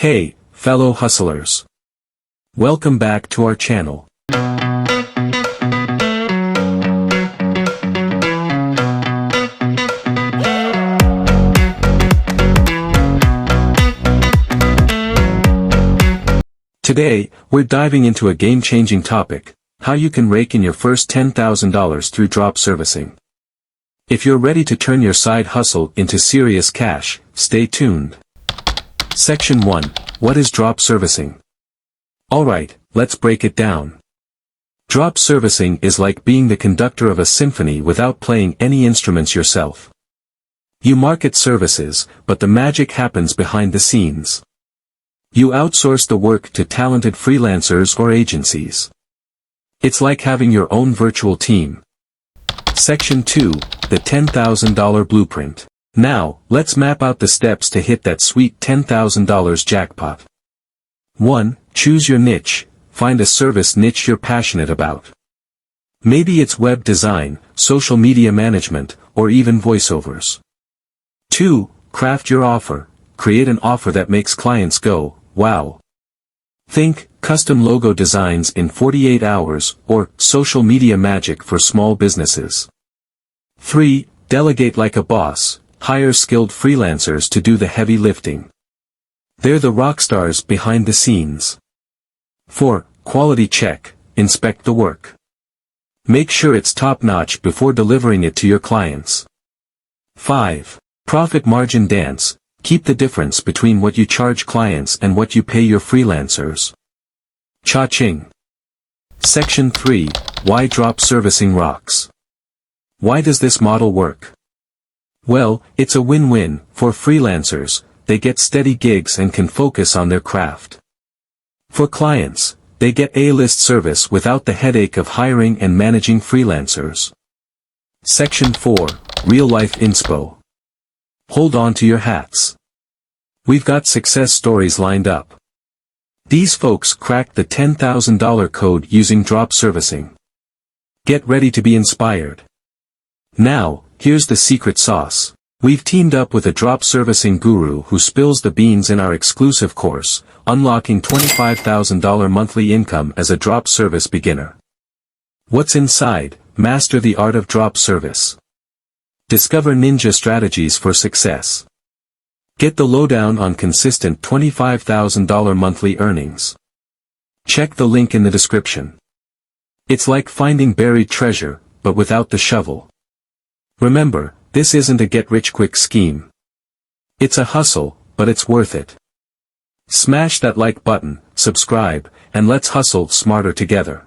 Hey, fellow hustlers. Welcome back to our channel. Today, we're diving into a game-changing topic, how you can rake in your first $10,000 through drop servicing. If you're ready to turn your side hustle into serious cash, stay tuned. Section 1. What is drop servicing? Alright, let's break it down. Drop servicing is like being the conductor of a symphony without playing any instruments yourself. You market services, but the magic happens behind the scenes. You outsource the work to talented freelancers or agencies. It's like having your own virtual team. Section 2, the $10,000 blueprint. Now, let's map out the steps to hit that sweet $10,000 jackpot. 1. Choose your niche. Find a service niche you're passionate about. Maybe it's web design, social media management, or even voiceovers. 2. Craft your offer. Create an offer that makes clients go, wow. Think, custom logo designs in 48 hours, or social media magic for small businesses. 3. Delegate like a boss. Hire skilled freelancers to do the heavy lifting. They're the rock stars behind the scenes. 4. Quality check. Inspect the work. Make sure it's top-notch before delivering it to your clients. 5. Profit margin dance. Keep the difference between what you charge clients and what you pay your freelancers. Cha-ching. Section 3. Why drop servicing rocks? Why does this model work? Well, it's a win-win. For freelancers, they get steady gigs and can focus on their craft. For clients, they get A-list service without the headache of hiring and managing freelancers. Section 4. Real-life inspo. Hold on to your hats. We've got success stories lined up. These folks cracked the $10,000 code using drop servicing. Get ready to be inspired. Now, here's the secret sauce. We've teamed up with a drop servicing guru who spills the beans in our exclusive course, Unlocking $25,000 Monthly Income as a Drop Service Beginner. What's inside? Master the art of drop service. Discover ninja strategies for success. Get the lowdown on consistent $25,000 monthly earnings. Check the link in the description. It's like finding buried treasure, but without the shovel. Remember, this isn't a get-rich-quick scheme. It's a hustle, but it's worth it. Smash that like button, subscribe, and let's hustle smarter together.